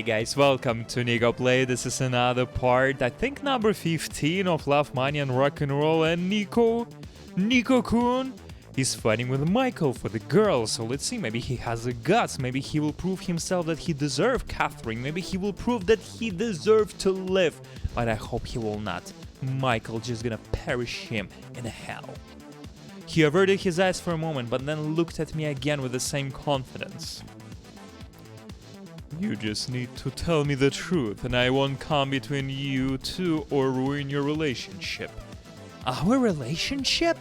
guys, welcome to Nico Play. This is another part, I think number 15 of Love, Money and Rock and Roll, and Nico-kun is fighting with Michael for the girl. So let's see, maybe he has the guts, maybe he will prove himself that he deserves Catherine, maybe he will prove that he deserves to live, but I hope he will not. Michael just gonna perish him in hell. He averted his eyes for a moment, but then looked at me again with the same confidence. You just need to tell me the truth, and I won't come between you two or ruin your relationship. Our relationship?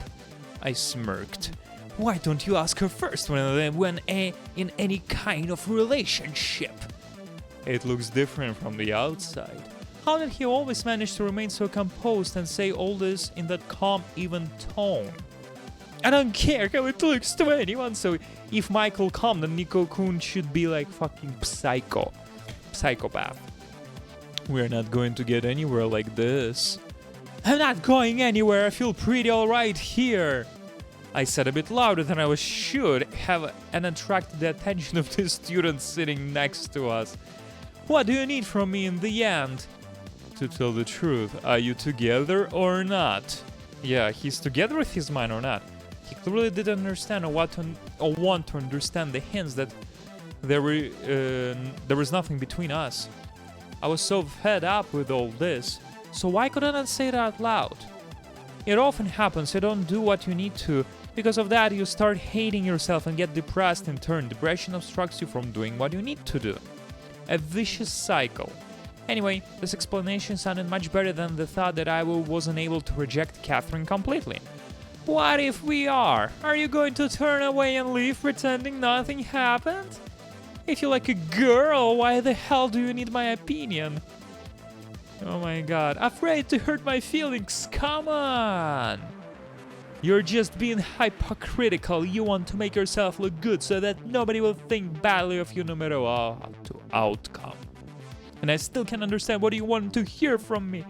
I smirked. Why don't you ask her first when in any kind of relationship? It looks different from the outside. How did he always manage to remain so composed and say all this in that calm, even tone? I don't care how it looks to anyone, so if Michael come, then Nico-kun should be like fucking psychopath. We're not going to get anywhere like this. I'm not going anywhere, I feel pretty alright here. I said a bit louder than I should have and attracted the attention of the student sitting next to us. What do you need from me in the end? To tell the truth, are you together or not? Yeah, he's together with his mind or not. He clearly didn't understand or want to understand the hints that there was nothing between us. I was so fed up with all this, so why couldn't I say it out loud? It often happens, you don't do what you need to. Because of that, you start hating yourself and get depressed in turn. Depression obstructs you from doing what you need to do. A vicious cycle. Anyway, this explanation sounded much better than the thought that I wasn't able to reject Catherine completely. What if we are? Are you going to turn away and leave pretending nothing happened? If you like a girl, why the hell do you need my opinion? Oh my god, afraid to hurt my feelings, come on! You're just being hypocritical, you want to make yourself look good so that nobody will think badly of you no matter what outcome. And I still can't understand what you want to hear from me.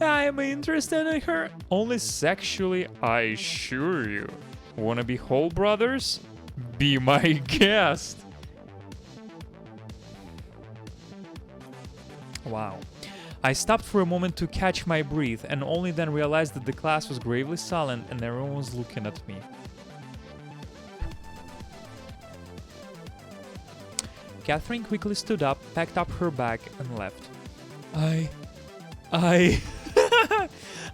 I am interested in her only sexually, I assure you. Wanna be whole brothers? Be my guest. Wow. I stopped for a moment to catch my breath and only then realized that the class was gravely silent and everyone was looking at me. Catherine quickly stood up, packed up her bag, and left.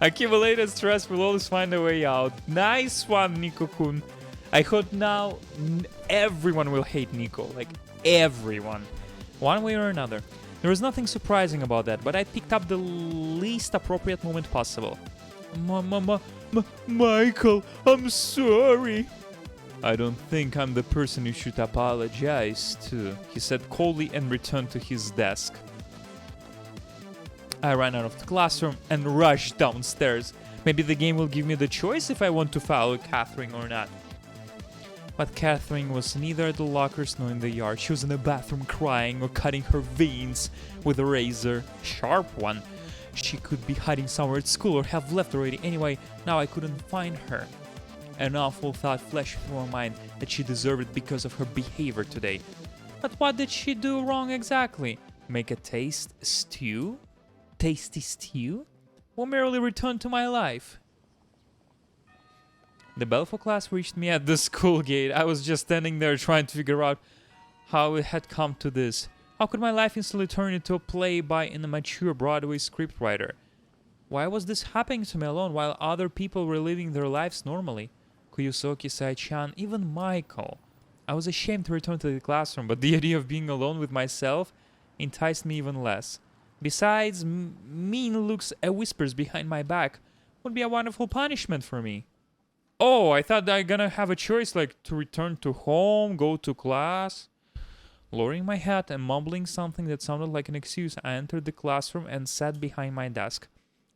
Accumulated stress will always find a way out. Nice one, Nico-kun. I hope now everyone will hate Nico. Like, everyone. One way or another. There was nothing surprising about that, but I picked up the least appropriate moment possible. Michael, I'm sorry. I don't think I'm the person you should apologize to, he said coldly and returned to his desk. I ran out of the classroom and rushed downstairs. Maybe the game will give me the choice if I want to follow Catherine or not. But Catherine was neither at the lockers nor in the yard. She was in the bathroom crying or cutting her veins with a razor, sharp one. She could be hiding somewhere at school or have left already. Anyway, now I couldn't find her. An awful thought flashed through my mind that she deserved it because of her behavior today. But what did she do wrong exactly? Make a tasty stew? Or merely return to my life? The bell for class reached me at the school gate. I was just standing there trying to figure out how it had come to this. How could my life instantly turn into a play by an immature Broadway scriptwriter? Why was this happening to me alone while other people were living their lives normally? Kuyosoki, Sai-chan, even Michael. I was ashamed to return to the classroom, but the idea of being alone with myself enticed me even less. Besides, mean looks and whispers behind my back would be a wonderful punishment for me. Oh, I thought I gonna have a choice like to return to home, go to class. Lowering my hat and mumbling something that sounded like an excuse, I entered the classroom and sat behind my desk.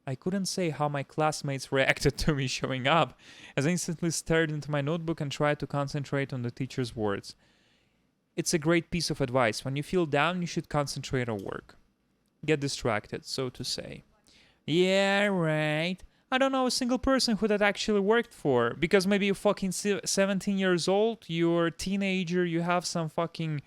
I couldn't say how my classmates reacted to me showing up, as I instantly stared into my notebook and tried to concentrate on the teacher's words. It's a great piece of advice. When you feel down, you should concentrate on work. Get distracted, so to say. Yeah, right. I don't know a single person who that actually worked for, because maybe you're fucking 17 years old, you're a teenager, you have some fucking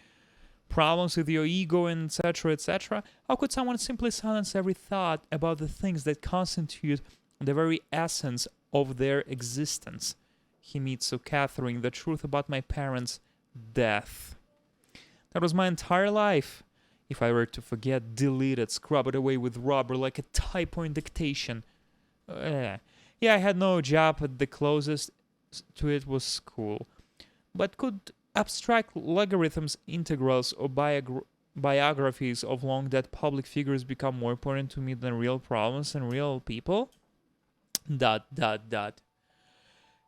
problems with your ego, and etc., etc.? How could someone simply silence every thought about the things that constitute the very essence of their existence? Himitsu, Catherine, the truth about my parents' death. That was my entire life. If I were to forget, delete it, scrub it away with rubber like a typo in dictation. Yeah, I had no job, but the closest to it was school. But could abstract logarithms, integrals, or biographies of long-dead public figures become more important to me than real problems and real people? ...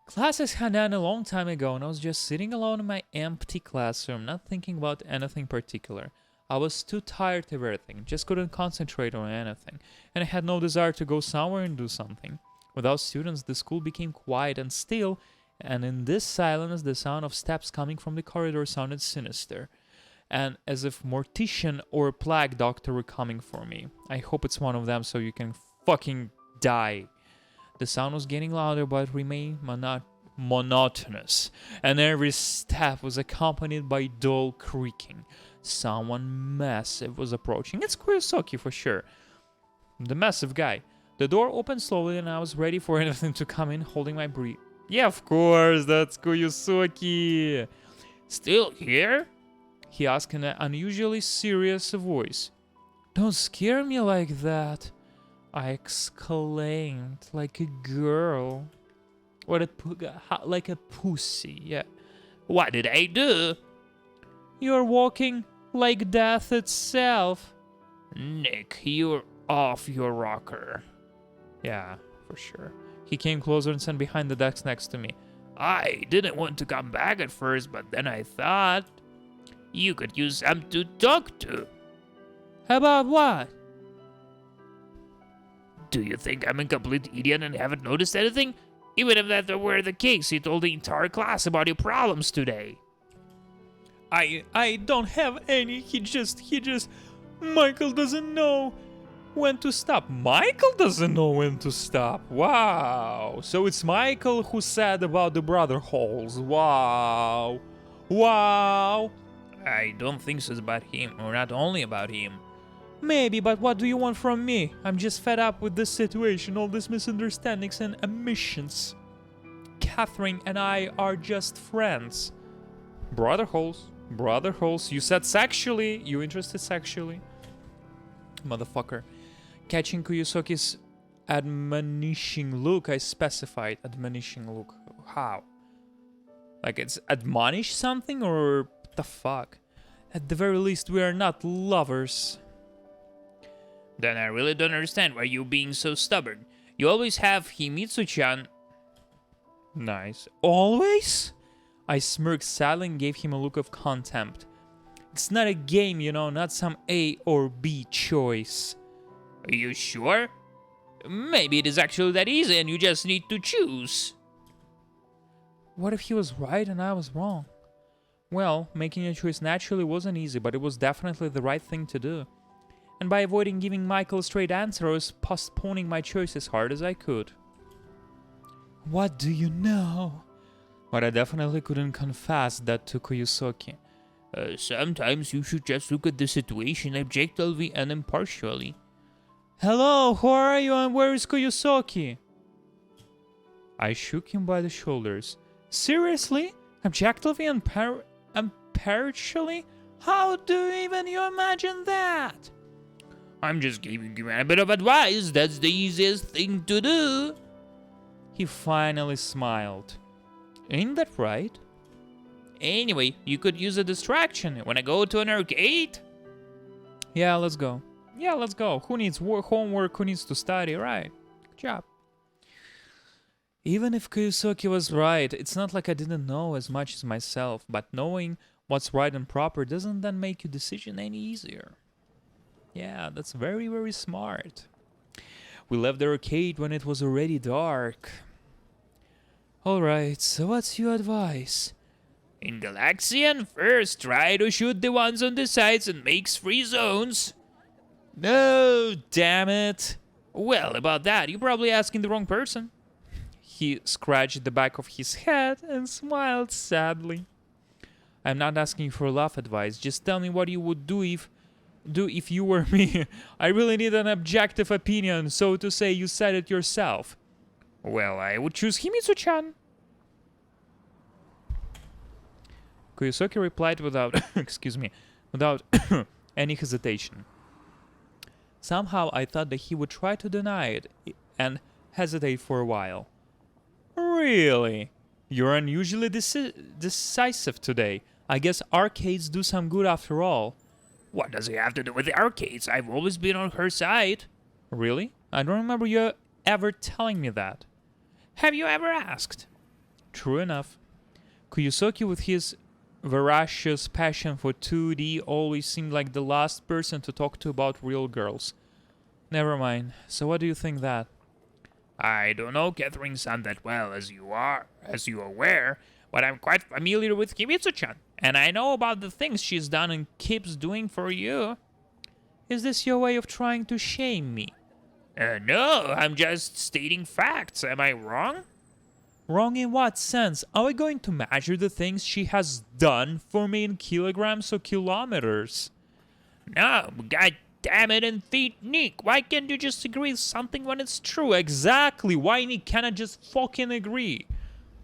Classes had ended a long time ago, and I was just sitting alone in my empty classroom, not thinking about anything particular. I was too tired of everything, just couldn't concentrate on anything, and I had no desire to go somewhere and do something. Without students, the school became quiet and still, and in this silence, the sound of steps coming from the corridor sounded sinister, and as if Mortician or a plague doctor were coming for me. I hope it's one of them so you can fucking die. The sound was getting louder, but it remained monotonous, and every step was accompanied by dull creaking. Someone massive was approaching. It's Kuyosoki for sure. The massive guy. The door opened slowly, and I was ready for anything to come in, holding my breath. Yeah, of course, that's Kuyosoki. Still here? He asked in an unusually serious voice. Don't scare me like that, I exclaimed, like a girl. Like a pussy, yeah. What did I do? You're walking like death itself. Nick, you're off your rocker. Yeah, for sure. He came closer and sat behind the desk next to me. I didn't want to come back at first, but then I thought you could use some to talk to. About what? Do you think I'm a complete idiot and haven't noticed anything? Even if that were the case, you told the entire class about your problems today. I don't have any. He just... Michael doesn't know when to stop. Michael doesn't know when to stop. Wow. So it's Michael who said about the brother holes. Wow. I don't think so. It's about him, or not only about him. Maybe, but what do you want from me? I'm just fed up with this situation, all these misunderstandings and omissions. Catherine and I are just friends. Brother holes. You said sexually. You interested sexually? Motherfucker. Catching Kuyosoki's admonishing look, I specified. Admonishing look. How? Like it's admonish something, or the fuck? At the very least, we are not lovers. Then I really don't understand why you're being so stubborn. You always have Himitsu-chan. Nice. Always? I smirked sadly and gave him a look of contempt. It's not a game, you know, not some A or B choice. Are you sure? Maybe it is actually that easy and you just need to choose. What if he was right and I was wrong? Well, making a choice naturally wasn't easy, but it was definitely the right thing to do. And by avoiding giving Michael a straight answer, I was postponing my choice as hard as I could. What do you know? But I definitely couldn't confess that to Kuyosoki. Sometimes you should just look at the situation objectively and impartially. Hello, who are you and where is Kuyosoki? I shook him by the shoulders. Seriously? Objectively and impartially? How do even you imagine that? I'm just giving you a bit of advice. That's the easiest thing to do. He finally smiled. Ain't that right? Anyway, you could use a distraction. Wanna go to an arcade? Yeah, let's go. Who needs homework? Who needs to study? Right. Good job. Even if Kuyosoki was right, it's not like I didn't know as much as myself, but knowing what's right and proper doesn't then make your decision any easier. Yeah, that's very, very smart. We left the arcade when it was already dark. Alright, so what's your advice? In Galaxian, first try to shoot the ones on the sides and makes free zones. No, damn it. Well, about that, you're probably asking the wrong person. He scratched the back of his head and smiled sadly. I'm not asking for love advice. Just tell me what you would do if you were me. I really need an objective opinion, so to say. You said it yourself. Well, I would choose Himitsu-chan. Kuyosoki replied without, excuse me, without any hesitation. Somehow I thought that he would try to deny it and hesitate for a while. Really? You're unusually decisive today. I guess arcades do some good after all. What does it have to do with the arcades? I've always been on her side. Really? I don't remember you ever telling me that. Have you ever asked? True enough. Kuyosoki, with his voracious passion for 2D, always seemed like the last person to talk to about real girls. Never mind. So what do you think that? I don't know Catherine-san that well as you're aware, but I'm quite familiar with Himitsu-chan, and I know about the things she's done and keeps doing for you. Is this your way of trying to shame me? No, I'm just stating facts. Am I wrong? Wrong in what sense? Are we going to measure the things she has done for me in kilograms or kilometers? No, god damn it, and Nick, why can't you just agree with something when it's true? Exactly, why Nick cannot just fucking agree?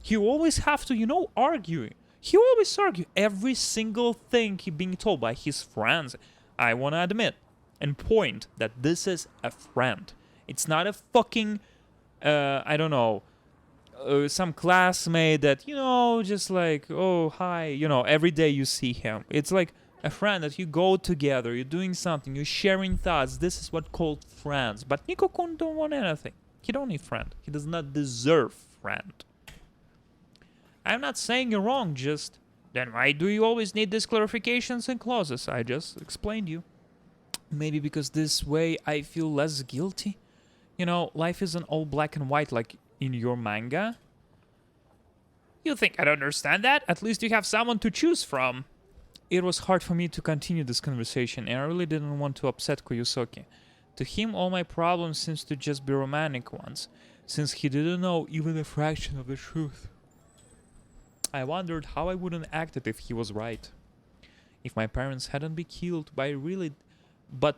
You always have to, argue. He always argue every single thing he being told by his friends. I want to admit and point that this is a friend. It's not a fucking, I don't know, some classmate that, just like, oh, hi, every day you see him. It's like a friend that you go together, you're doing something, you're sharing thoughts. This is what called friends. But Nico-kun don't want anything. He don't need friend. He does not deserve friend. I'm not saying you're wrong, just... Then why do you always need these clarifications and clauses? I just explained you. Maybe because this way I feel less guilty. Life isn't all black and white like in your manga. You think I don't understand that? At least you have someone to choose from. It was hard for me to continue this conversation, and I really didn't want to upset Kuyosoki. To him, all my problems seems to just be romantic ones, since he didn't know even a fraction of the truth. I wondered how I wouldn't act it if he was right. If my parents hadn't been killed but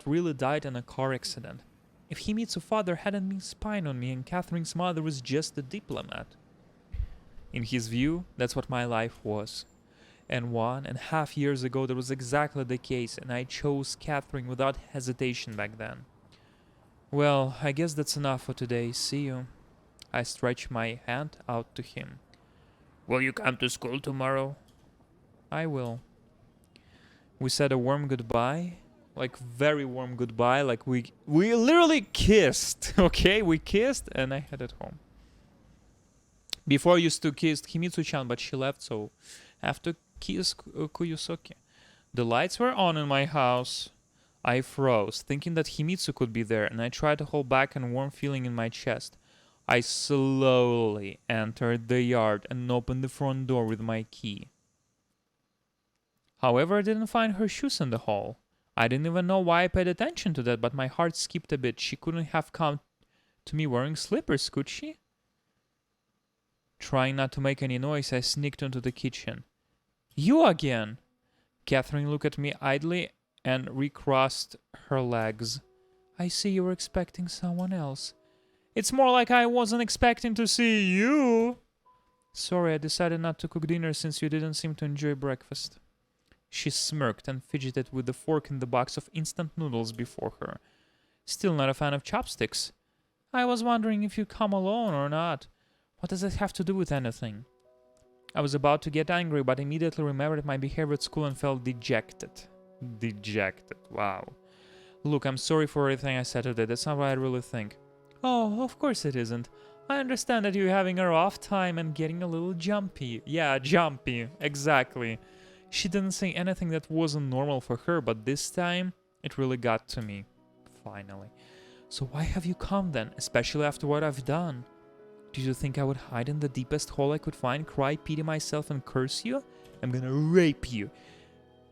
really died in a car accident. If Himitsu's father hadn't been spying on me and Catherine's mother was just a diplomat. In his view, that's what my life was. And 1.5 years ago that was exactly the case, and I chose Catherine without hesitation back then. Well, I guess that's enough for today. See you. I stretched my hand out to him. Will you come to school tomorrow? I will. We said a warm goodbye. Like, very warm goodbye. Like, we literally kissed. Okay? We kissed and I headed home. Before I used to kiss Himitsu-chan, but she left, so I have to kiss Kuyosoki. The lights were on in my house. I froze, thinking that Himitsu could be there, and I tried to hold back a warm feeling in my chest. I slowly entered the yard and opened the front door with my key. However, I didn't find her shoes in the hall. I didn't even know why I paid attention to that, but my heart skipped a bit. She couldn't have come to me wearing slippers, could she? Trying not to make any noise, I sneaked into the kitchen. You again! Catherine looked at me idly and recrossed her legs. I see you were expecting someone else. It's more like I wasn't expecting to see you. Sorry, I decided not to cook dinner since you didn't seem to enjoy breakfast. She smirked and fidgeted with the fork in the box of instant noodles before her. Still not a fan of chopsticks. I was wondering if you come alone or not. What does it have to do with anything? I was about to get angry, but immediately remembered my behavior at school and felt dejected. Dejected, wow. Look, I'm sorry for everything I said today. That's not what I really think. Oh, of course it isn't. I understand that you're having a rough time and getting a little jumpy. Yeah, jumpy. Exactly. She didn't say anything that wasn't normal for her, but this time, it really got to me. Finally. So why have you come then, especially after what I've done? Did you think I would hide in the deepest hole I could find, cry, pity myself, and curse you? I'm gonna rape you.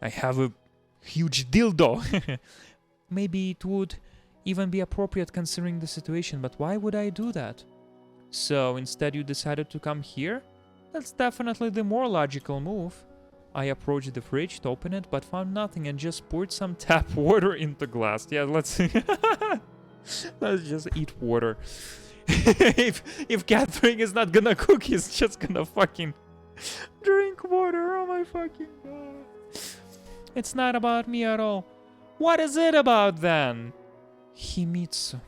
I have a huge dildo. Maybe it would even be appropriate considering the situation, but why would I do that? So instead you decided to come here? That's definitely the more logical move. I approached the fridge to open it, but found nothing and just poured some tap water into glass. Yeah, let's let's just eat water. if Catherine is not gonna cook, he's just gonna fucking drink water. Oh my fucking god. It's not about me at all. What is it about then? Himitsu.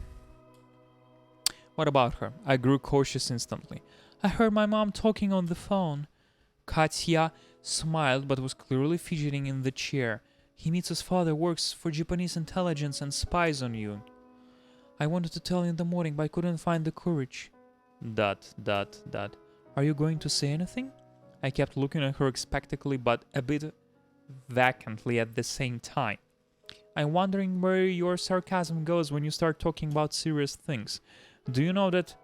What about her? I grew cautious instantly. I heard my mom talking on the phone. Katya smiled but was clearly fidgeting in the chair. Himitsu's father works for Japanese intelligence and spies on you. I wanted to tell you in the morning, but I couldn't find the courage. ... Are you going to say anything? I kept looking at her expectantly but a bit vacantly at the same time. I'm wondering where your sarcasm goes when you start talking about serious things. Do you know that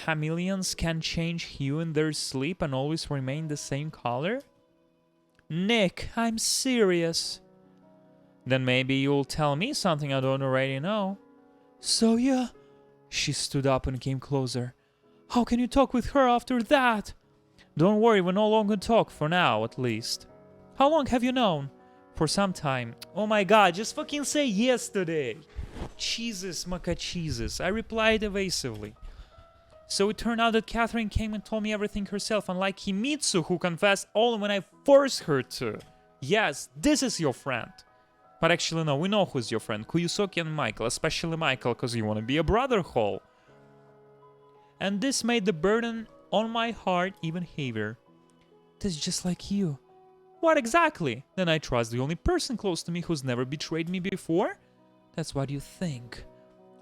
chameleons can change hue in their sleep and always remain the same color? Nick, I'm serious. Then maybe you'll tell me something I don't already know. So yeah. She stood up and came closer. How can you talk with her after that? Don't worry, we're no longer talk, for now at least. How long have you known? For some time. Oh my god, just fucking say yesterday. Jesus, Jesus. I replied evasively. So it turned out that Catherine came and told me everything herself, unlike Himitsu, who confessed only when I forced her to. Yes, this is your friend. But actually no, we know who's your friend. Kuyusoki and Michael, especially Michael, because you want to be a brother hole. And this made the burden on my heart even heavier. This is just like you. What exactly? Then I trust the only person close to me who's never betrayed me before? That's what you think.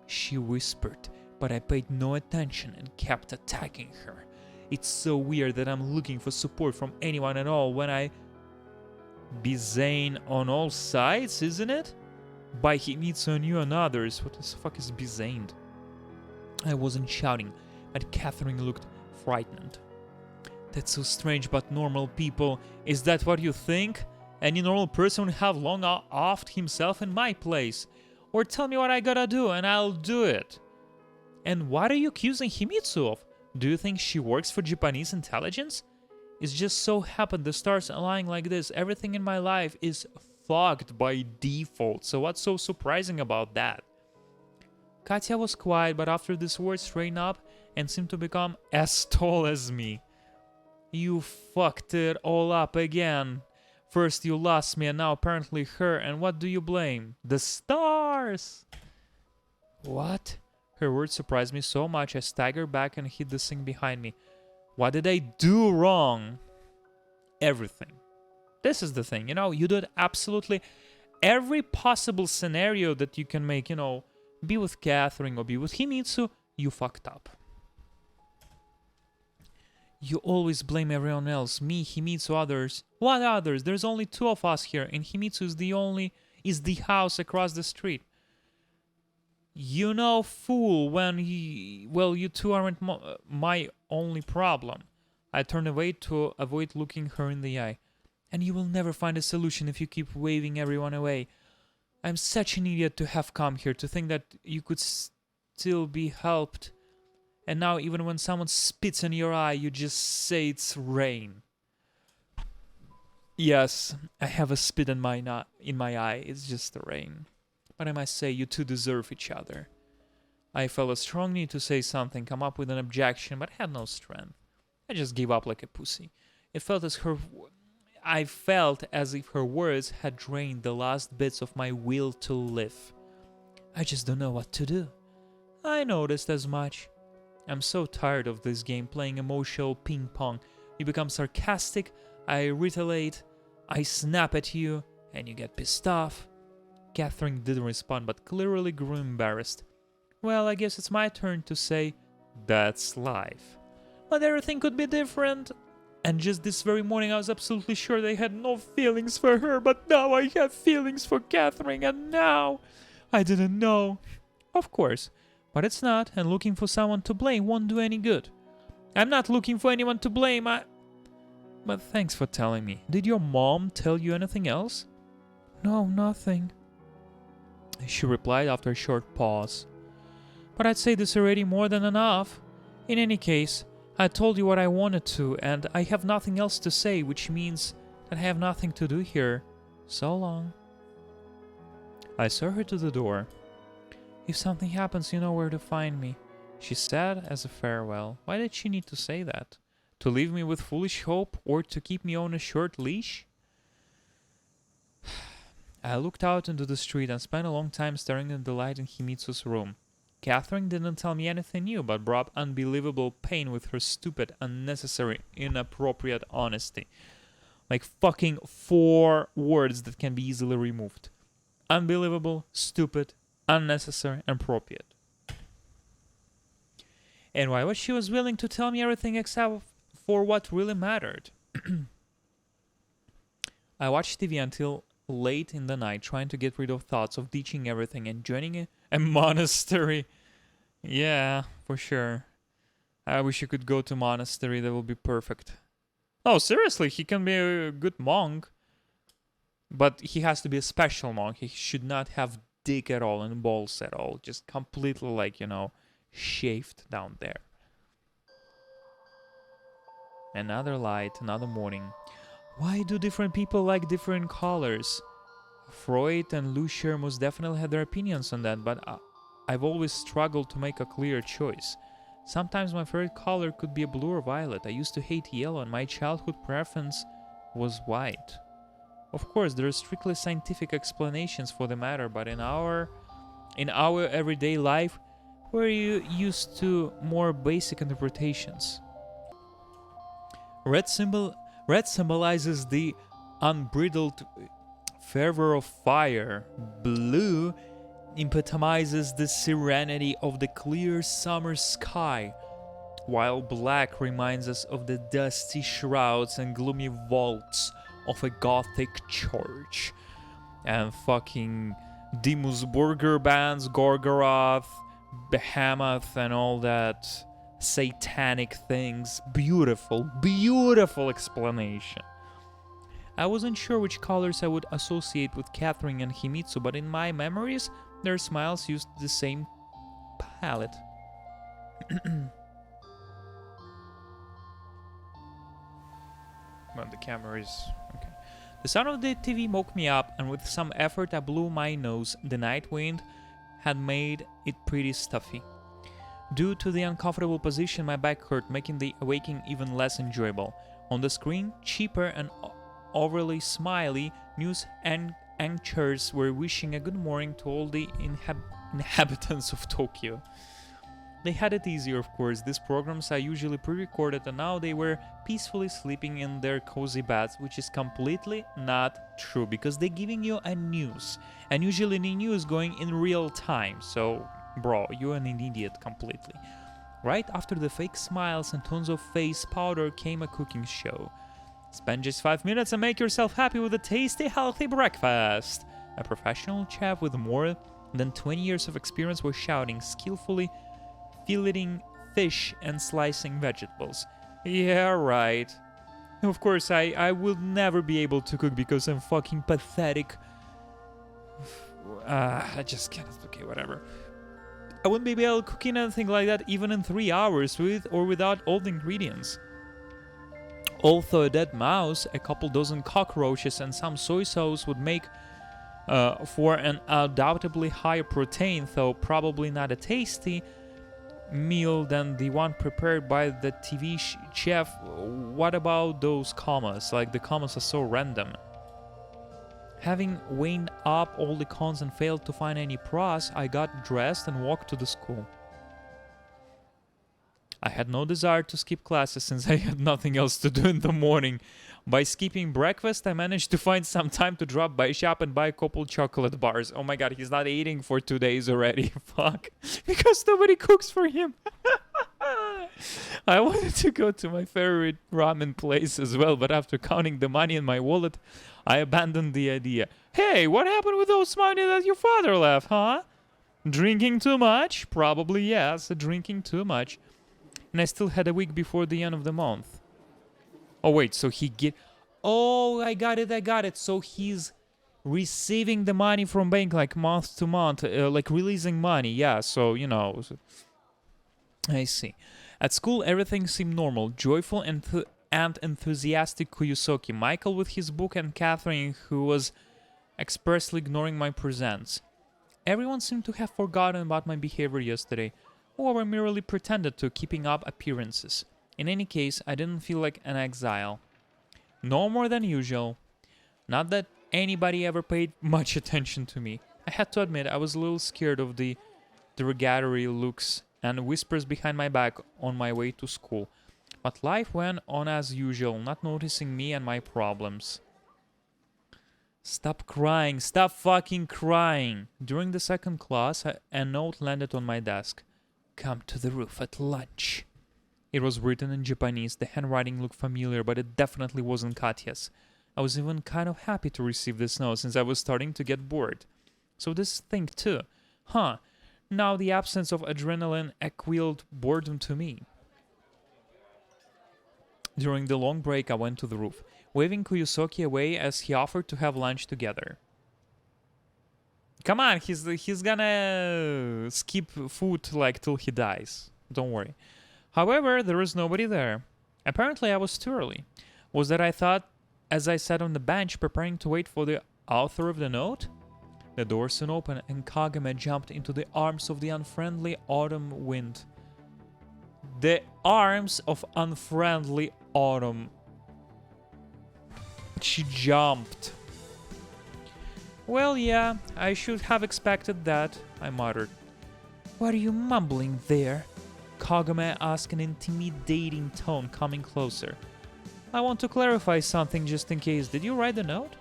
She whispered, but I paid no attention and kept attacking her. It's so weird that I'm looking for support from anyone at all when I be Zane on all sides, isn't it? By Himitsu and you and others. What the fuck is Bizaned? I wasn't shouting, but Catherine looked frightened. That's so strange, but normal people, is that what you think? Any normal person would have long offed himself in my place. Or tell me what I gotta do and I'll do it. And what are you accusing Himitsu of? Do you think she works for Japanese intelligence? It's just so happened the stars aligning like this. Everything in my life is fogged by default, so what's so surprising about that? Katya was quiet, but after these words straightened up and seemed to become as tall as me. You fucked it all up again. First you lost me and now apparently her, and what do you blame? The stars! What? Her words surprised me so much I staggered back and hid the thing behind me. What did I do wrong? Everything. This is the thing, you did absolutely every possible scenario that you can make, be with Catherine or be with Himitsu, you fucked up. You always blame everyone else, me, Himitsu, others. What others? There's only two of us here, and Himitsu is the house across the street. Fool, you two aren't my only problem. I turned away to avoid looking her in the eye. And you will never find a solution if you keep waving everyone away. I'm such an idiot to have come here, to think that you could still be helped. And now even when someone spits in your eye, you just say it's rain. Yes, I have a spit in my eye, it's just the rain. But I must say, you two deserve each other. I felt a strong need to say something, come up with an objection, but had no strength. I just gave up like a pussy. I felt as if her words had drained the last bits of my will to live. I just don't know what to do. I noticed as much. I'm so tired of this game, playing emotional ping pong. You become sarcastic, I retaliate, I snap at you, and you get pissed off. Catherine didn't respond, but clearly grew embarrassed. Well, I guess it's my turn to say, that's life. But everything could be different. And just this very morning I was absolutely sure they had no feelings for her, but now I have feelings for Catherine, and now I didn't know. Of course. But it's not, and looking for someone to blame won't do any good. I'm not looking for anyone to blame, But thanks for telling me. Did your mom tell you anything else? No, nothing, she replied after a short pause. But I'd say this already more than enough. In any case, I told you what I wanted to, and I have nothing else to say, which means but I have nothing to do here. So long. I saw her to the door. If something happens, you know where to find me, she said as a farewell. Why did she need to say that? To leave me with foolish hope or to keep me on a short leash? I looked out into the street and spent a long time staring at the light in Himitsu's room. Catherine didn't tell me anything new, but brought unbelievable pain with her stupid, unnecessary, inappropriate honesty. Like fucking 4 words that can be easily removed. Unbelievable, stupid, unnecessary, and appropriate. And why was she was willing to tell me everything except for what really mattered? I watched TV until late in the night, trying to get rid of thoughts of ditching everything and joining a monastery. Yeah, for sure. I wish you could go to monastery. That would be perfect. Oh, seriously, he can be a good monk. But he has to be a special monk. He should not have dick at all and balls at all. Just completely like, shaved down there. Another light, another morning. Why do different people like different colors? Freud and Lucier most definitely had their opinions on that, but I've always struggled to make a clear choice. Sometimes my favorite color could be a blue or violet. I used to hate yellow and my childhood preference was white. Of course, there are strictly scientific explanations for the matter, but in our everyday life, we're used to more basic interpretations. Red symbolizes the unbridled fervor of fire. Blue epitomizes the serenity of the clear summer sky, while black reminds us of the dusty shrouds and gloomy vaults of a Gothic church. And fucking Dimmu Borgir bands, Gorgoroth, Behemoth, and all that satanic things. Beautiful, beautiful explanation. I wasn't sure which colors I would associate with Catherine and Himitsu, but in my memories, their smiles used the same palette. But the camera is... okay. The sound of the TV woke me up, and with some effort I blew my nose. The night wind had made it pretty stuffy. Due to the uncomfortable position, my back hurt, making the awakening even less enjoyable. On the screen, cheaper and overly smiley news anchors were wishing a good morning to all the inhabitants of Tokyo. They had it easier, of course. These programs are usually pre-recorded, and now they were peacefully sleeping in their cozy beds, which is completely not true, because they're giving you a news, and usually the news going in real time. So, bro, you're an idiot completely. Right after the fake smiles and tons of face powder came a cooking show. Spend just 5 minutes and make yourself happy with a tasty, healthy breakfast. A professional chef with more than 20 years of experience was shouting, skillfully filleting fish and slicing vegetables. Yeah, right. Of course, I will never be able to cook because I'm fucking pathetic. I just can't. Okay, whatever. I wouldn't be able to cook anything like that even in 3 hours with or without all the ingredients. Although a dead mouse, a couple dozen cockroaches, and some soy sauce would make for an undoubtedly higher protein, though probably not a tasty meal than the one prepared by the TV chef. What about those commas? Like, the commas are so random. Having weighed up all the cons and failed to find any pros, I got dressed and walked to the school. I had no desire to skip classes since I had nothing else to do in the morning. By skipping breakfast, I managed to find some time to drop by shop and buy a couple chocolate bars. Oh my god, he's not eating for 2 days already. Fuck. Because nobody cooks for him. I wanted to go to my favorite ramen place as well, but after counting the money in my wallet, I abandoned the idea. Hey, what happened with those money that your father left, huh? Drinking too much? Probably yes, drinking too much. And I still had a week before the end of the month. Oh, wait, so he get... Oh, I got it. So he's receiving the money from bank, like, month to month, like, releasing money. Yeah, so, you know. I see. At school, everything seemed normal, joyful, and and enthusiastic Kuyusoki, Michael with his book, and Catherine, who was expressly ignoring my presence. Everyone seemed to have forgotten about my behavior yesterday, or I merely pretended to, keeping up appearances. In any case, I didn't feel like an exile. No more than usual. Not that anybody ever paid much attention to me. I had to admit I was a little scared of the derogatory looks and whispers behind my back on my way to school. But life went on as usual, not noticing me and my problems. Stop crying. Stop fucking crying. During the second class, a note landed on my desk. Come to the roof at lunch. It was written in Japanese. The handwriting looked familiar, but it definitely wasn't Katya's. I was even kind of happy to receive this note since I was starting to get bored. So this thing too. Huh. Now the absence of adrenaline equaled boredom to me. During the long break, I went to the roof, waving Kuyusoki away as he offered to have lunch together. Come on, he's gonna skip food like till he dies. Don't worry. However, there was nobody there. Apparently, I was too early. Was that I thought as I sat on the bench preparing to wait for the author of the note? The door soon opened and Kagome jumped into the arms of the unfriendly autumn wind. The arms of unfriendly autumn. She jumped. Well, yeah, I should have expected that, I muttered. What are you mumbling there? Kagome asked in an intimidating tone, coming closer. I want to clarify something just in case. Did you write the note?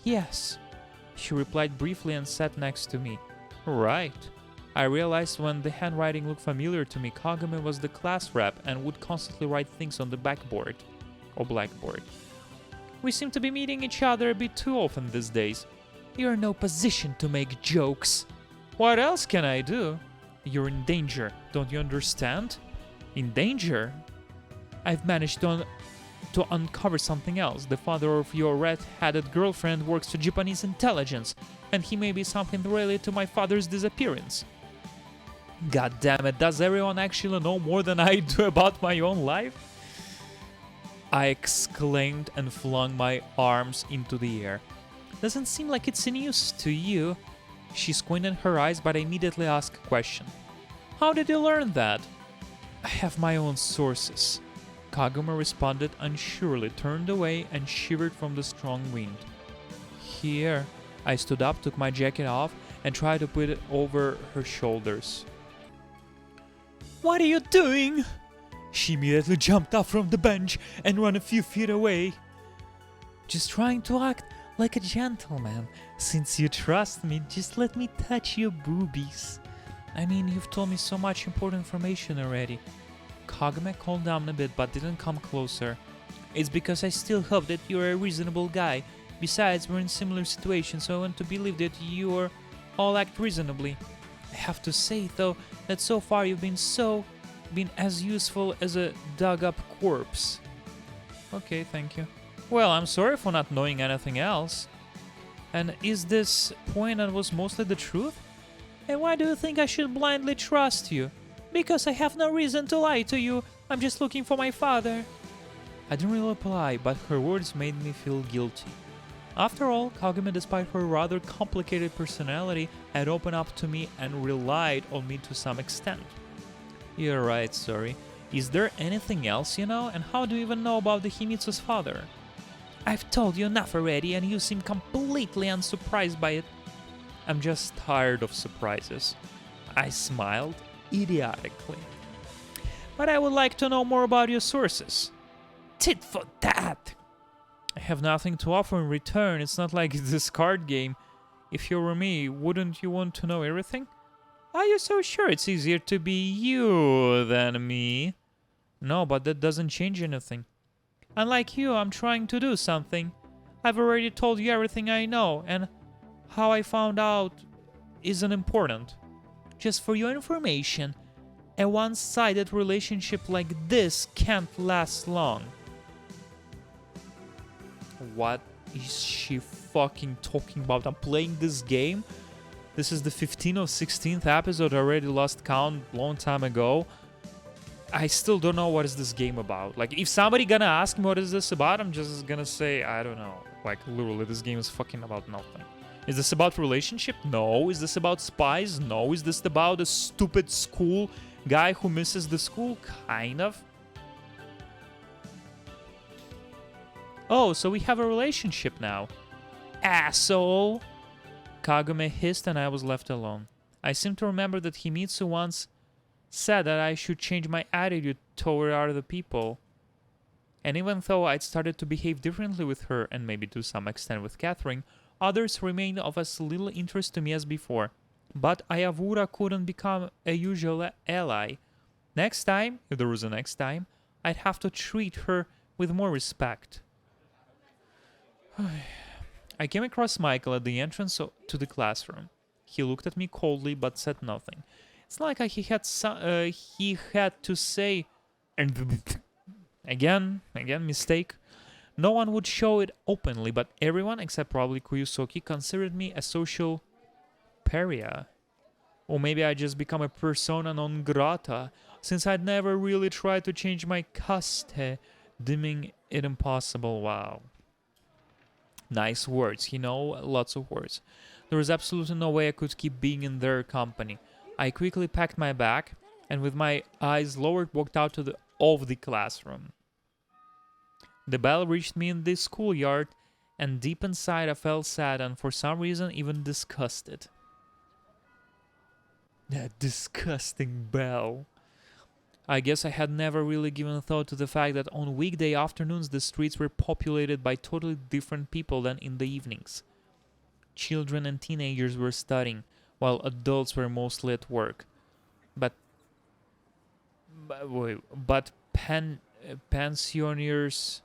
Yes. She replied briefly and sat next to me. Right. I realized when the handwriting looked familiar to me, Kagome was the class rep and would constantly write things on the blackboard. We seem to be meeting each other a bit too often these days. You're in no position to make jokes. What else can I do? You're in danger, don't you understand? In danger? I've managed to uncover something else. The father of your red-headed girlfriend works for Japanese intelligence, and he may be something related to my father's disappearance. God damn it, does everyone actually know more than I do about my own life? I exclaimed and flung my arms into the air. Doesn't seem like it's news to you. She squinted her eyes, but I immediately asked a question. How did you learn that? I have my own sources. Kagome responded unsurely, turned away, and shivered from the strong wind. Here. I stood up, took my jacket off, and tried to put it over her shoulders. What are you doing? She immediately jumped up from the bench and ran a few feet away. Just trying to act like a gentleman. Since you trust me, just let me touch your boobies. I mean, you've told me so much important information already. Kagome calmed down a bit but didn't come closer. It's because I still hope that you're a reasonable guy. Besides, we're in similar situations, so I want to believe that you all act reasonably. I have to say, though, that so far you've been as useful as a dug-up corpse. Okay, thank you. Well, I'm sorry for not knowing anything else. And is this point that was mostly the truth? And why do you think I should blindly trust you? Because I have no reason to lie to you. I'm just looking for my father. I didn't really reply, but her words made me feel guilty. After all, Kagome, despite her rather complicated personality, had opened up to me and relied on me to some extent. You're right, sorry. Is there anything else you know? And how do you even know about the Himitsu's father? I've told you enough already, and you seem completely unsurprised by it. I'm just tired of surprises. I smiled idiotically. But I would like to know more about your sources. Tit for tat! I have nothing to offer in return. It's not like this card game. If you were me, wouldn't you want to know everything? Are you so sure it's easier to be you than me? No, but that doesn't change anything. Unlike you, I'm trying to do something. I've already told you everything I know, and how I found out isn't important. Just for your information, a one-sided relationship like this can't last long. What is she fucking talking about? I'm playing this game. This is the 15th or 16th episode. I already lost count long time ago. I still don't know what is this game about. Like, if somebody gonna ask me what is this about, I'm just gonna say, I don't know. Like, literally, this game is fucking about nothing. Is this about relationship? No. Is this about spies? No. Is this about a stupid school guy who misses the school? Kind of. Oh, so we have a relationship now. Asshole! Kagome hissed and I was left alone. I seem to remember that Himitsu once said that I should change my attitude toward other people. And even though I'd started to behave differently with her, and maybe to some extent with Catherine, others remained of as little interest to me as before. But Ayavura couldn't become a usual ally. Next time, if there was a next time, I'd have to treat her with more respect. I came across Michael at the entrance to the classroom. He looked at me coldly but said nothing. It's not like he had to say, again, mistake. No one would show it openly, but everyone, except probably Kuyosoki, considered me a social pariah. Or maybe I just become a persona non grata, since I'd never really tried to change my caste, deeming it impossible. Wow. Nice words, lots of words. There was absolutely no way I could keep being in their company. I quickly packed my bag, and with my eyes lowered, walked out of the classroom. The bell reached me in the schoolyard, and deep inside I felt sad and for some reason even disgusted. That disgusting bell. I guess I had never really given thought to the fact that on weekday afternoons the streets were populated by totally different people than in the evenings. Children and teenagers were studying, while adults were mostly at work. But pensioners,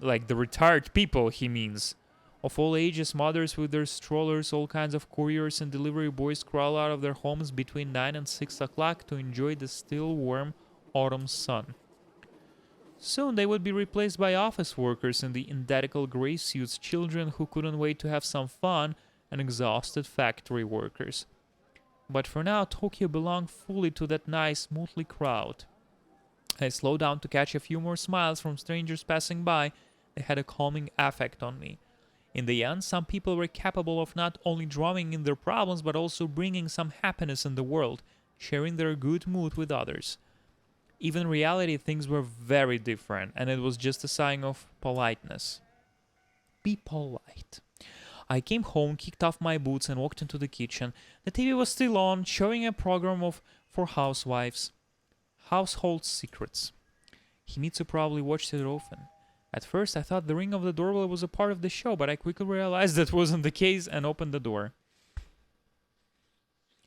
like the retired people, he means. Of all ages, mothers with their strollers, all kinds of couriers and delivery boys crawl out of their homes between 9 and 6 o'clock to enjoy the still warm autumn sun. Soon they would be replaced by office workers in the identical gray suits, children who couldn't wait to have some fun, and exhausted factory workers. But for now, Tokyo belonged fully to that nice, motley crowd. I slowed down to catch a few more smiles from strangers passing by. They had a calming effect on me. In the end, some people were capable of not only drawing in their problems, but also bringing some happiness in the world, sharing their good mood with others. Even in reality, things were very different, and it was just a sign of politeness. Be polite. I came home, kicked off my boots, and walked into the kitchen. The TV was still on, showing a program for housewives. Household Secrets. Himitsu probably watched it often. At first, I thought the ring of the doorbell was a part of the show, but I quickly realized that wasn't the case and opened the door.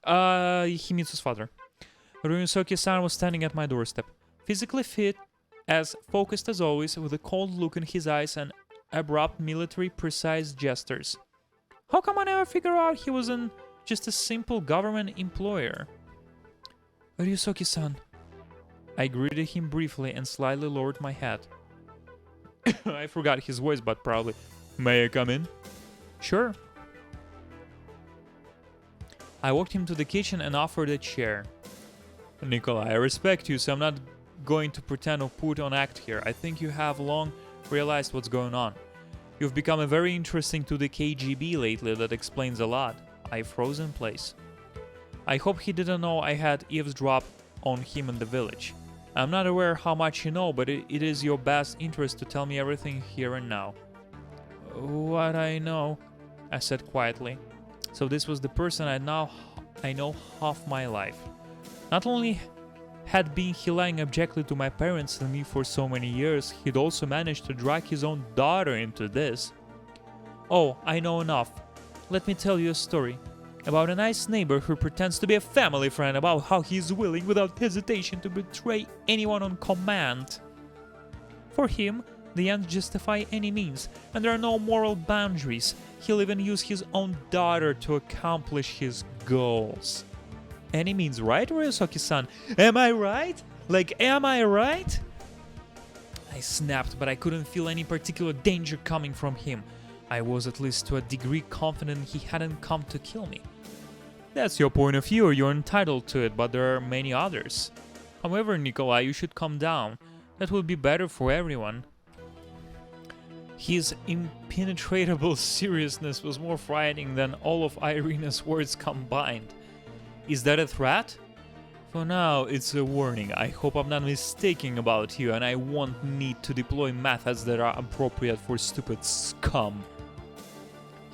Himitsu's father. Ryusoki-san was standing at my doorstep. Physically fit, as focused as always, with a cold look in his eyes and abrupt, military, precise gestures. How come I never figured out he wasn't just a simple government employer? Ryusoki-san. I greeted him briefly and slightly lowered my head. I forgot his voice, but probably. May I come in? Sure. I walked him to the kitchen and offered a chair. Nikolai, I respect you, so I'm not going to pretend or put on act here. I think you have long realized what's going on. You've become very interesting to the KGB lately. That explains a lot. I froze in place. I hope he didn't know I had eavesdropped on him in the village. I'm not aware how much you know, but it is your best interest to tell me everything here and now. What I know, I said quietly. So this was the person I know half my life. Not only had been he lying abjectly to my parents and me for so many years, he'd also managed to drag his own daughter into this. Oh, I know enough. Let me tell you a story. About a nice neighbor who pretends to be a family friend, about how he is willing without hesitation to betray anyone on command. For him, the ends justify any means, and there are no moral boundaries. He'll even use his own daughter to accomplish his goals. Any means, right, Ryusoki-san? Am I right? Am I right? I snapped, but I couldn't feel any particular danger coming from him. I was at least to a degree confident he hadn't come to kill me. That's your point of view, you're entitled to it, but there are many others. However, Nikolai, you should calm down. That would be better for everyone. His impenetrable seriousness was more frightening than all of Irina's words combined. Is that a threat? For now, it's a warning. I hope I'm not mistaken about you, and I won't need to deploy methods that are appropriate for stupid scum.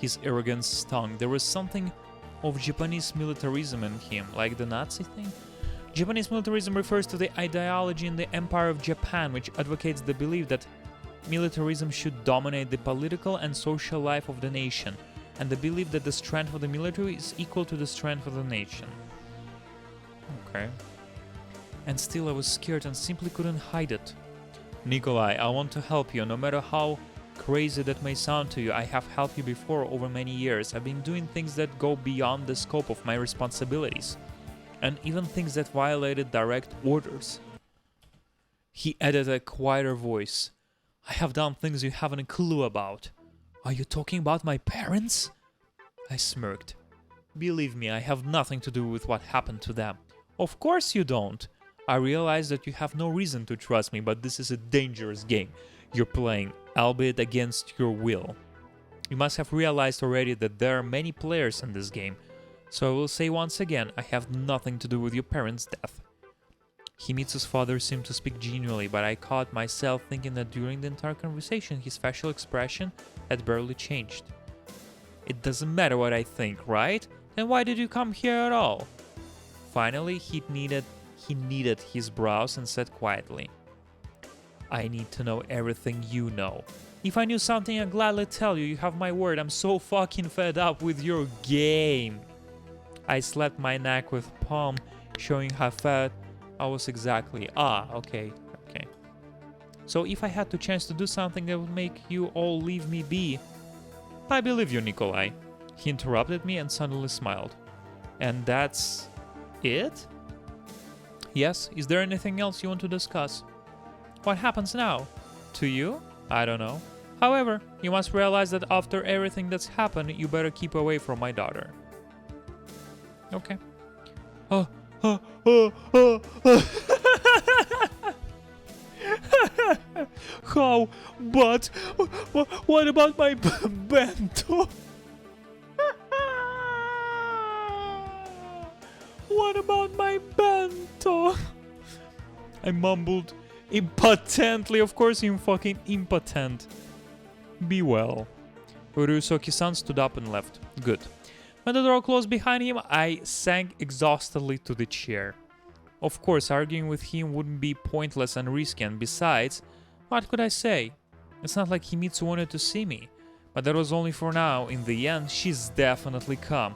His arrogance stung. There was something of Japanese militarism in him, like the Nazi thing. Japanese militarism refers to the ideology in the Empire of Japan, which advocates the belief that militarism should dominate the political and social life of the nation, and the belief that the strength of the military is equal to the strength of the nation. Okay. And still I was scared and simply couldn't hide it. Nikolai, I want to help you, no matter how crazy that may sound to you. I have helped you before over many years. I've been doing things that go beyond the scope of my responsibilities, and even things that violated direct orders. He added a quieter voice. I have done things you haven't a clue about. Are you talking about my parents? I smirked. Believe me, I have nothing to do with what happened to them. Of course you don't. I realize that you have no reason to trust me, but this is a dangerous game you're playing, albeit against your will. You must have realized already that there are many players in this game, so I will say once again, I have nothing to do with your parents' death. Himitsu's father seemed to speak genuinely, but I caught myself thinking that during the entire conversation his facial expression had barely changed. It doesn't matter what I think, right? Then why did you come here at all? Finally, he kneaded his brows and said quietly, I need to know everything you know. If I knew something, I'd gladly tell you. You have my word. I'm so fucking fed up with your game. I slapped my neck with palm, showing how fed I was exactly. Okay. So if I had the chance to do something that would make you all leave me be, I believe you, Nikolai. He interrupted me and suddenly smiled. And that's it? Yes, is there anything else you want to discuss? What happens now? To you? I don't know. However, you must realize that after everything that's happened, you better keep away from my daughter. Okay. How? But what about my bento? What about my bento? I mumbled impotently. Of course I'm fucking impotent. Be well. Ryusoki-san stood up and left. Good. When the door closed behind him, I sank exhaustedly to the chair. Of course, arguing with him wouldn't be pointless and risky, and besides, what could I say? It's not like Himitsu wanted to see me. But that was only for now. In the end, she's definitely come.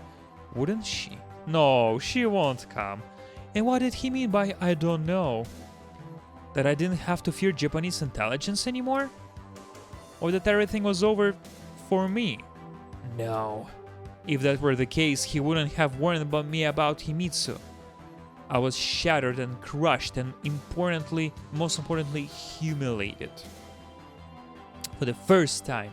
Wouldn't she? No, she won't come. And what did he mean by I don't know? That I didn't have to fear Japanese intelligence anymore? Or that everything was over for me? No. If that were the case, he wouldn't have warned about me about Himitsu. I was shattered and crushed and most importantly, humiliated. For the first time,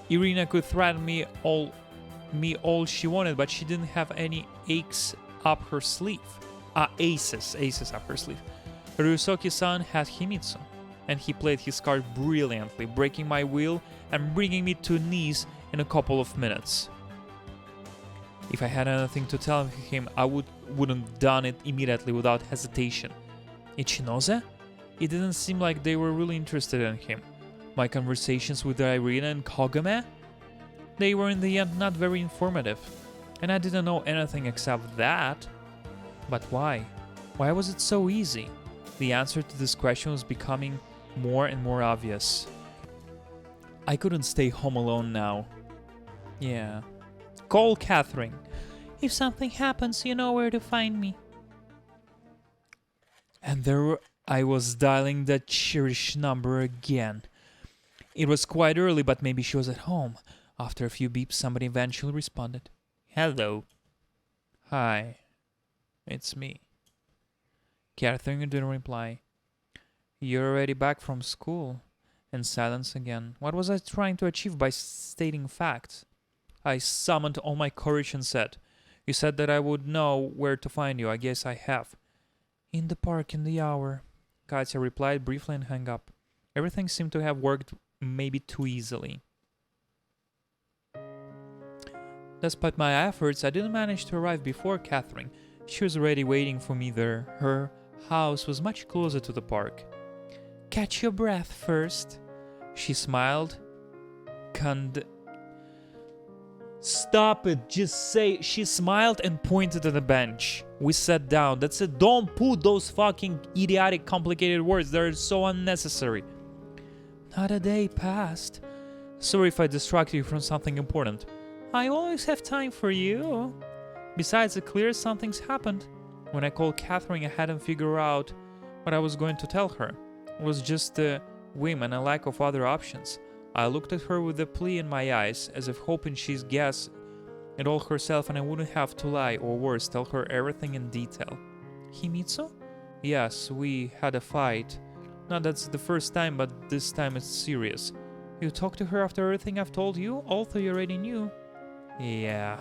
Irina could threaten me all she wanted, but she didn't have any aces up her sleeve. Aces up her sleeve. Ryusoki-san had Himitsu, and he played his card brilliantly, breaking my will and bringing me to knees in a couple of minutes. If I had anything to tell him, I wouldn't done it immediately without hesitation. Ichinose? It didn't seem like they were really interested in him. My conversations with Irina and Kogame? They were in the end not very informative, and I didn't know anything except that. But why? Why was it so easy? The answer to this question was becoming more and more obvious. I couldn't stay home alone now. Yeah. Call Catherine. If something happens, you know where to find me. And I was dialing that cherished number again. It was quite early, but maybe she was at home. After a few beeps, somebody eventually responded. Hello. Hi. It's me. Catherine didn't reply. You're already back from school. And silence again. What was I trying to achieve by stating facts? I summoned all my courage and said, You said that I would know where to find you. I guess I have. In the park in the hour, Katya replied briefly and hung up. Everything seemed to have worked maybe too easily. Despite my efforts, I didn't manage to arrive before Catherine. She was already waiting for me there. Her house was much closer to the park. Catch your breath first. She smiled. Stop it, just say. She smiled and pointed at the bench. We sat down. That's it. Don't put those fucking idiotic complicated words. They're so unnecessary. Not a day passed. Sorry if I distracted you from something important. I always have time for you. Besides, it's clear something's happened. When I called Catherine, I hadn't figured out what I was going to tell her. It was just a whim and a lack of other options. I looked at her with a plea in my eyes, as if hoping she'd guess it all herself and I wouldn't have to lie, or worse, tell her everything in detail. Himitsu? Yes, we had a fight. Not that's the first time, but this time it's serious. You talked to her after everything I've told you, although you already knew. Yeah.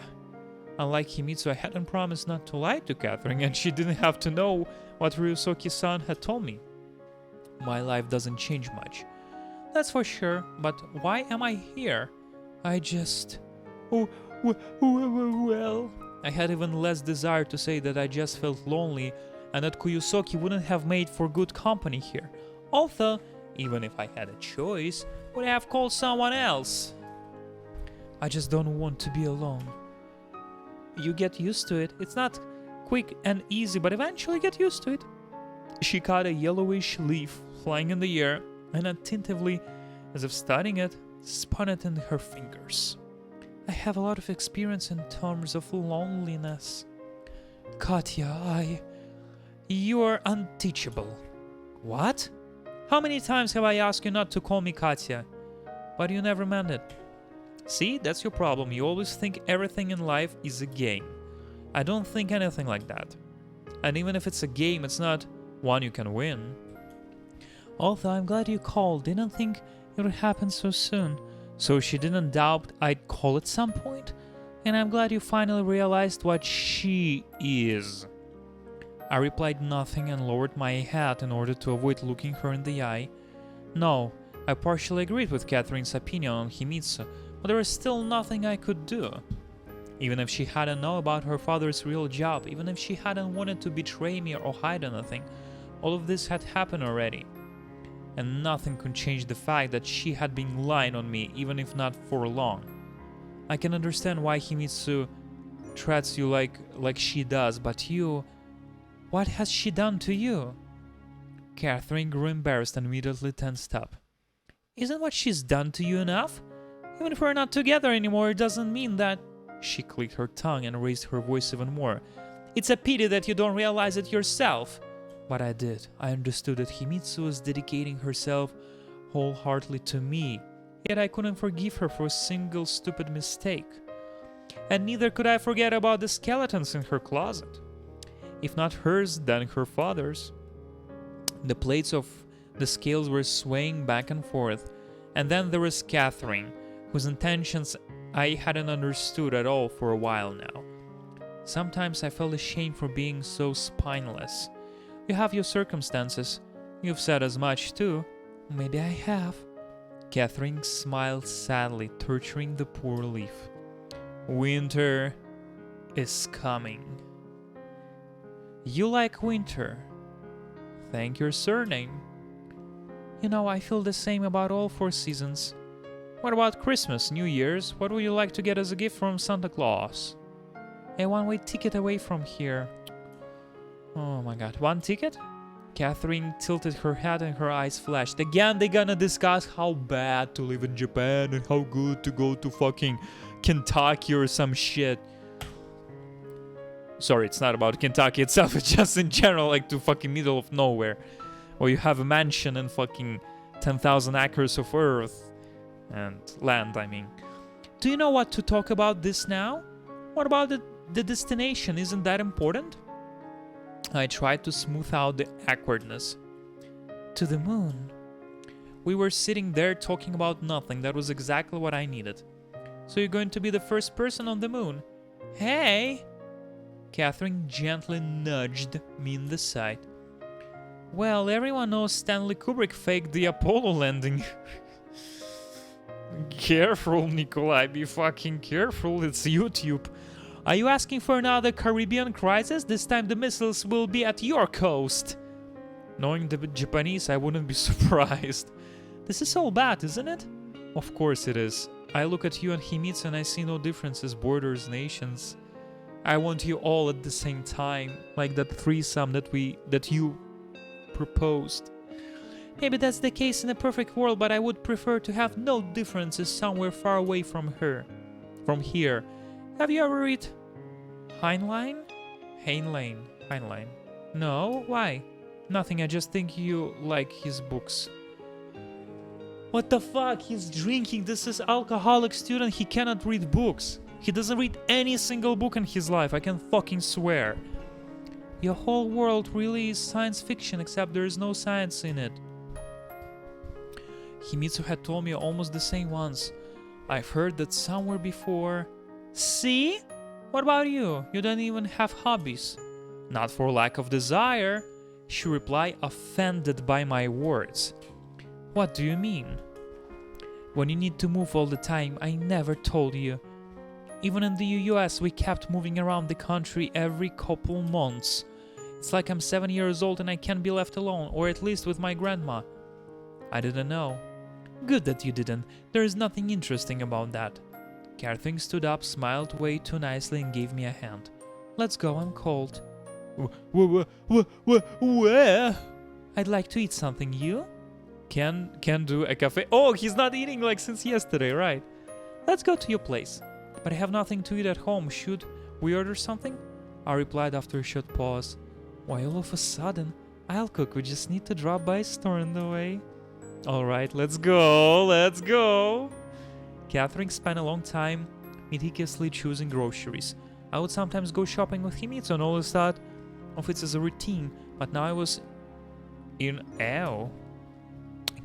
Unlike Himitsu, I hadn't promised not to lie to Catherine, and she didn't have to know what Ryusoki-san had told me. My life doesn't change much. That's for sure, but why am I here? I just... Oh, well... I had even less desire to say that I just felt lonely and that Kuyosoki wouldn't have made for good company here. Although, even if I had a choice, would I have called someone else? I just don't want to be alone. You get used to it. It's not quick and easy, but eventually get used to it. She caught a yellowish leaf flying in the air and attentively, as if studying it, spun it in her fingers. I have a lot of experience in terms of loneliness. Katya, you are unteachable. What? How many times have I asked you not to call me Katya? But you never meant it. See, that's your problem. You always think everything in life is a game. I don't think anything like that. And even if it's a game, it's not one you can win. Although I'm glad you called. Didn't think it would happen so soon. So she didn't doubt I'd call at some point. And I'm glad you finally realized what she is. I replied nothing and lowered my head in order to avoid looking her in the eye. No, I partially agreed with Catherine's opinion on Himitsu, but there was still nothing I could do. Even if she hadn't known about her father's real job, even if she hadn't wanted to betray me or hide anything, all of this had happened already. And nothing could change the fact that she had been lying on me, even if not for long. I can understand why Himitsu treats you like she does, but you... What has she done to you? Catherine grew embarrassed and immediately tensed up. Isn't what she's done to you enough? Even if we're not together anymore, it doesn't mean that... She clicked her tongue and raised her voice even more. It's a pity that you don't realize it yourself. But I did. I understood that Himitsu was dedicating herself wholeheartedly to me, yet I couldn't forgive her for a single stupid mistake. And neither could I forget about the skeletons in her closet. If not hers, then her father's. The plates of the scales were swaying back and forth, and then there was Catherine, whose intentions I hadn't understood at all for a while now. Sometimes I felt ashamed for being so spineless. You have your circumstances. You've said as much too. Maybe I have. Catherine smiled sadly, torturing the poor leaf. Winter is coming. You like winter. Thank your surname. You know, I feel the same about all 4 seasons. What about Christmas, New Year's? What would you like to get as a gift from Santa Claus? A one-way ticket away from here. Oh my god, 1 ticket? Catherine tilted her head and her eyes flashed. Again, they're gonna discuss how bad to live in Japan and how good to go to fucking Kentucky or some shit. Sorry, it's not about Kentucky itself, it's just in general, like to fucking middle of nowhere. Or you have a mansion and fucking 10,000 acres of earth. And land, I mean. Do you know what to talk about this now? What about the destination? Isn't that important? I tried to smooth out the awkwardness. To the moon. We were sitting there talking about nothing. That was exactly what I needed. So you're going to be the first person on the moon. Hey! Catherine gently nudged me in the side. Well, everyone knows Stanley Kubrick faked the Apollo landing. Careful, Nikolai, be fucking careful, it's YouTube. Are you asking for another Caribbean crisis? This time the missiles will be at your coast. Knowing the Japanese, I wouldn't be surprised. This is all bad, isn't it? Of course it is. I look at you and Himitsu and I see no differences, borders, nations. I want you all at the same time, like that threesome that you proposed. Maybe that's the case in a perfect world, but I would prefer to have no differences somewhere far away from here. Have you ever read Heinlein? Heinlein. No, why? Nothing, I just think you like his books. What the fuck? He's drinking. This is alcoholic student. He cannot read books. He doesn't read any single book in his life. I can fucking swear. Your whole world really is science fiction, except there is no science in it. Himitsu had told me almost the same once. I've heard that somewhere before. See? What about you? You don't even have hobbies. Not for lack of desire, she replied, offended by my words. What do you mean? When you need to move all the time, I never told you. Even in the US, we kept moving around the country every couple months. It's like I'm 7 years old and I can't be left alone, or at least with my grandma. I didn't know. Good that you didn't. There is nothing interesting about that. Catherine stood up, smiled way too nicely and gave me a hand. Let's go, I'm cold. Where? I'd like to eat something, you? Can do a cafe. Oh, he's not eating like since yesterday, right? Let's go to your place. But I have nothing to eat at home. Should we order something? I replied after a short pause. Why all of a sudden? I'll cook. We just need to drop by a store on the way. Alright, let's go. Catherine spent a long time meticulously choosing groceries. I would sometimes go shopping with Himitsu and always thought of it as a routine, but now I was in awe.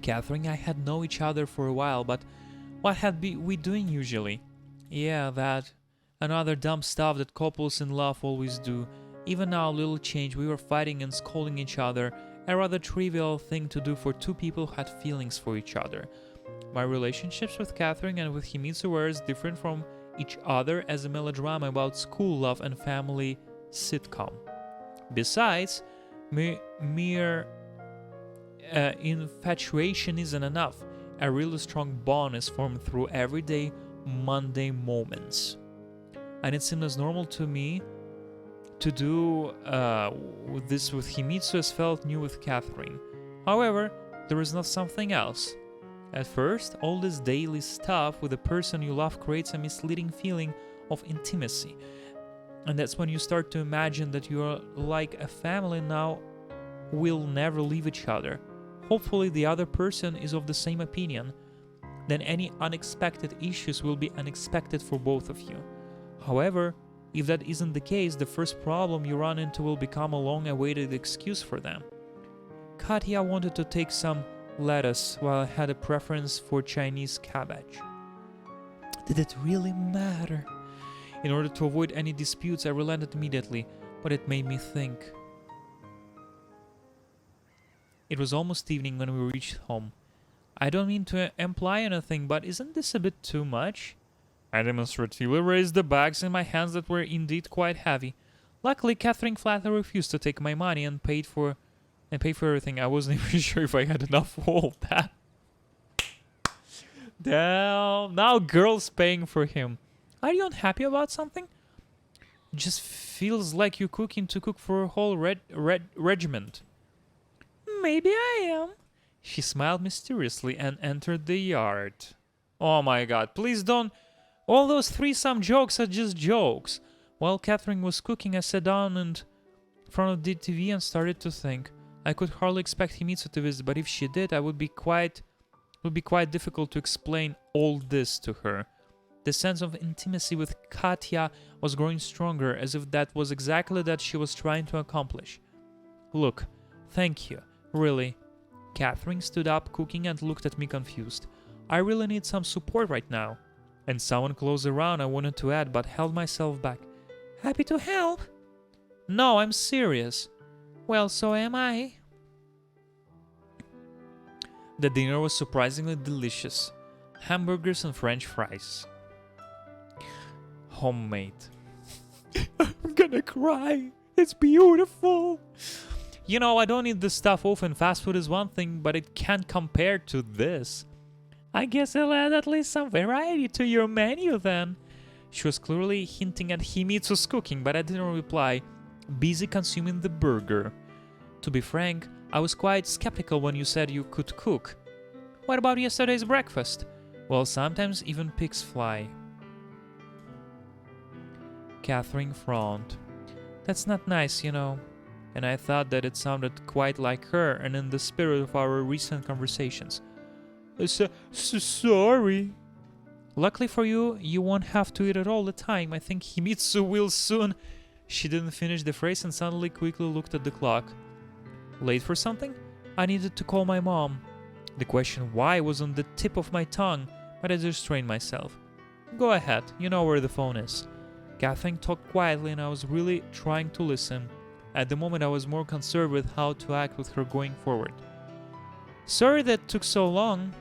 Catherine and I had known each other for a while, but what had we doing usually? Yeah, that and other dumb stuff that couples in love always do. Even now, little change, we were fighting and scolding each other, a rather trivial thing to do for two people who had feelings for each other. My relationships with Catherine and with Himitsu were as different from each other as a melodrama about school love and family sitcom. Besides, mere infatuation isn't enough. A really strong bond is formed through everyday, mundane moments. And it seemed as normal to me to do this with Himitsu as felt new with Catherine. However, there is not something else. At first, all this daily stuff with the person you love creates a misleading feeling of intimacy. And that's when you start to imagine that you are like a family now, will never leave each other. Hopefully the other person is of the same opinion. Then any unexpected issues will be unexpected for both of you. However, if that isn't the case, the first problem you run into will become a long-awaited excuse for them. Katya wanted to take some lettuce while I had a preference for Chinese cabbage. Did it really matter? In order to avoid any disputes, I relented immediately, but it made me think. It was almost evening when we reached home. I don't mean to imply anything, but isn't this a bit too much? I demonstratively raised the bags in my hands that were indeed quite heavy. Luckily, Catherine flatly refused to take my money and paid for everything. I wasn't even sure if I had enough for all that. Damn, now girl's paying for him. Are you unhappy about something? It just feels like you're cooking to cook for a whole regiment. Maybe I am. She smiled mysteriously and entered the yard. Oh my god, please don't. All those threesome jokes are just jokes. While Catherine was cooking, I sat down in front of the TV and started to think. I could hardly expect Himitsu to visit, but if she did, it would be quite difficult to explain all this to her. The sense of intimacy with Katya was growing stronger, as if that was exactly that she was trying to accomplish. Look, thank you, really. Catherine stood up, cooking, and looked at me confused. I really need some support right now. And someone close around, I wanted to add, but held myself back. Happy to help. No, I'm serious. Well, so am I. The dinner was surprisingly delicious. Hamburgers and French fries. Homemade. I'm gonna cry. It's beautiful. You know, I don't eat this stuff often. Fast food is one thing, but it can't compare to this. I guess I'll add at least some variety to your menu then. She was clearly hinting at Himitsu's cooking, but I didn't reply, busy consuming the burger. To be frank, I was quite skeptical when you said you could cook. What about yesterday's breakfast? Well, sometimes even pigs fly. Catherine frowned. That's not nice, you know. And I thought that it sounded quite like her and in the spirit of our recent conversations. Sorry. Luckily for you, you won't have to eat it all the time. I think Himitsu will soon. She didn't finish the phrase and suddenly quickly looked at the clock. Late for something? I needed to call my mom. The question why was on the tip of my tongue, but I restrained myself. Go ahead, you know where the phone is. Catherine talked quietly and I was really trying to listen. At the moment I was more concerned with how to act with her going forward. Sorry that took so long.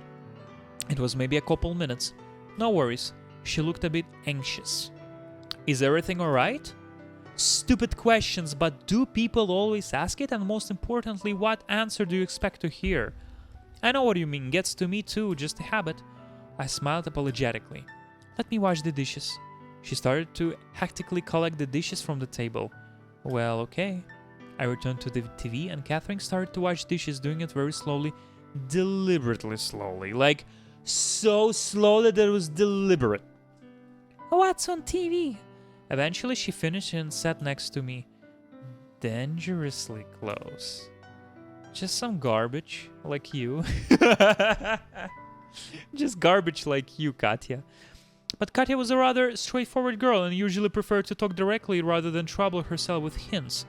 It was maybe a couple minutes. No worries. She looked a bit anxious. Is everything alright? Stupid questions, but do people always ask it? And most importantly, what answer do you expect to hear? I know what you mean, gets to me too, just a habit. I smiled apologetically. Let me wash the dishes. She started to hectically collect the dishes from the table. Well, okay. I returned to the TV and Catherine started to wash dishes, doing it very slowly, deliberately slowly. Like, so slowly that it was deliberate. What's on TV? Eventually she finished and sat next to me. Dangerously close. Just some garbage, like you. Just garbage like you, Katya. But Katya was a rather straightforward girl and usually preferred to talk directly rather than trouble herself with hints.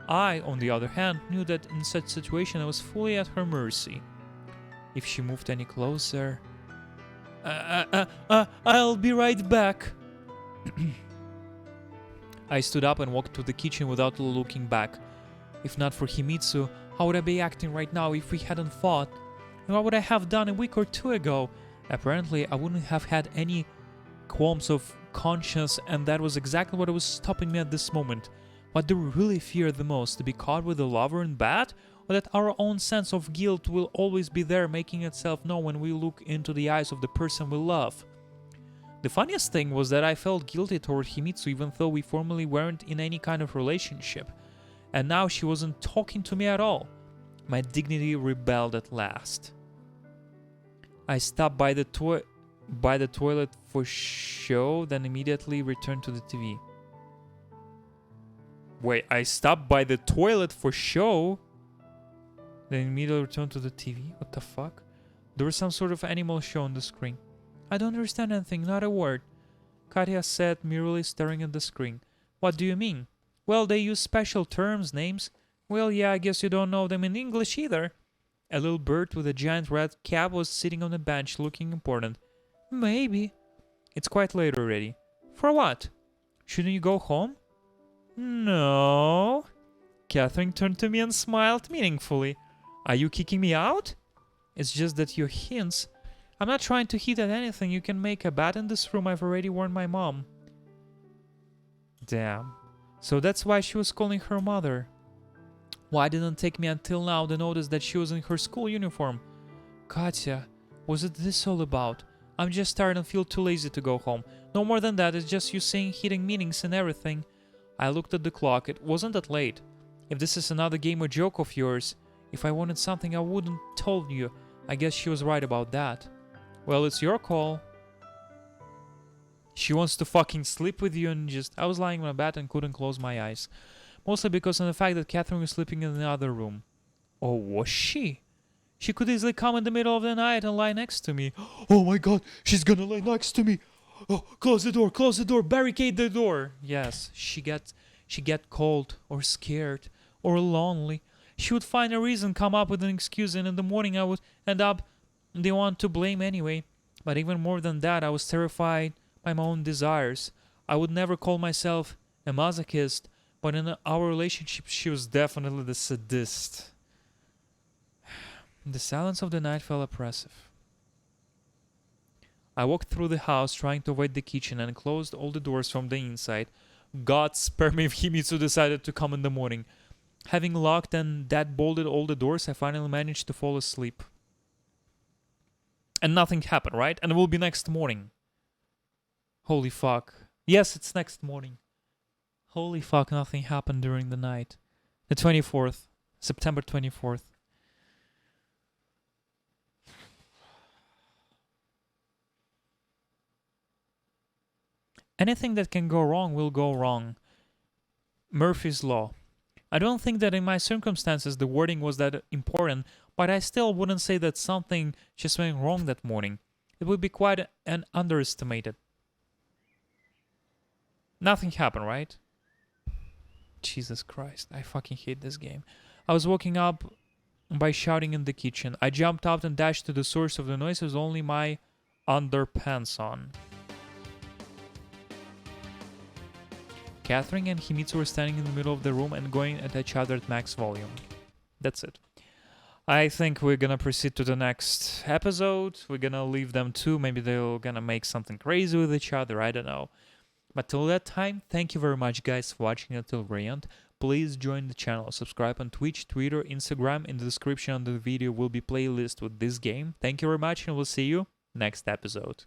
I, on the other hand, knew that in such situation I was fully at her mercy. If she moved any closer... I'll be right back. I stood up and walked to the kitchen without looking back. If not for Himitsu, how would I be acting right now if we hadn't fought? And what would I have done a week or two ago? Apparently, I wouldn't have had any qualms of conscience, and that was exactly what was stopping me at this moment. What do we really fear the most? To be caught with a lover in bed? Or that our own sense of guilt will always be there, making itself known when we look into the eyes of the person we love? The funniest thing was that I felt guilty toward Himitsu even though we formally weren't in any kind of relationship. And now she wasn't talking to me at all. My dignity rebelled at last. I stopped by the toilet for show, then immediately returned to the TV. Wait, I stopped by the toilet for show? Then immediately returned to the TV? What the fuck? There was some sort of animal show on the screen. I don't understand anything, not a word. Katya said, merely staring at the screen. What do you mean? Well, they use special terms, names. Well, yeah, I guess you don't know them in English either. A little bird with a giant red cap was sitting on a bench, looking important. Maybe. It's quite late already. For what? Shouldn't you go home? No. Catherine turned to me and smiled meaningfully. Are you kicking me out? It's just that your hints... I'm not trying to hint at anything. You can make a bed in this room. I've already warned my mom. Damn. So that's why she was calling her mother. Why didn't it take me until now to notice that she was in her school uniform? Katya, was it this all about? I'm just tired and feel too lazy to go home. No more than that, it's just you saying hidden meanings and everything. I looked at the clock. It wasn't that late. If this is another game or joke of yours, if I wanted something I wouldn't told you. I guess she was right about that. Well, it's your call. She wants to fucking sleep with you and just... I was lying on my bed and couldn't close my eyes. Mostly because of the fact that Catherine was sleeping in the other room. Oh, was she? She could easily come in the middle of the night and lie next to me. Oh my god, she's gonna lie next to me. Oh, close the door, barricade the door. Yes, she get cold or scared or lonely. She would find a reason, come up with an excuse, and in the morning I would end up the one to blame anyway. But even more than that, I was terrified by my own desires. I would never call myself a masochist, but in our relationship she was definitely the sadist. The silence of the night felt oppressive. I walked through the house trying to avoid the kitchen and closed all the doors from the inside. God spare me if Himitsu decided to come in the morning. Having locked and deadbolted all the doors, I finally managed to fall asleep. And nothing happened, right? And it will be next morning. Holy fuck. Yes, it's next morning. Holy fuck, nothing happened during the night. The 24th. September 24th. Anything that can go wrong will go wrong. Murphy's Law. I don't think that in my circumstances the wording was that important, but I still wouldn't say that something just went wrong that morning. It would be quite an underestimated. Nothing happened, right? Jesus Christ, I fucking hate this game. I was waking up by shouting in the kitchen. I jumped out and dashed to the source of the noise with only my underpants on. Catherine and Himitsu were standing in the middle of the room and going at each other at max volume. That's it. I think we're gonna proceed to the next episode. We're gonna leave them too. Maybe they're gonna make something crazy with each other. I don't know. But till that time, thank you very much, guys, for watching until the end. Please join the channel. Subscribe on Twitch, Twitter, Instagram. In the description of the video will be playlist with this game. Thank you very much, and we'll see you next episode.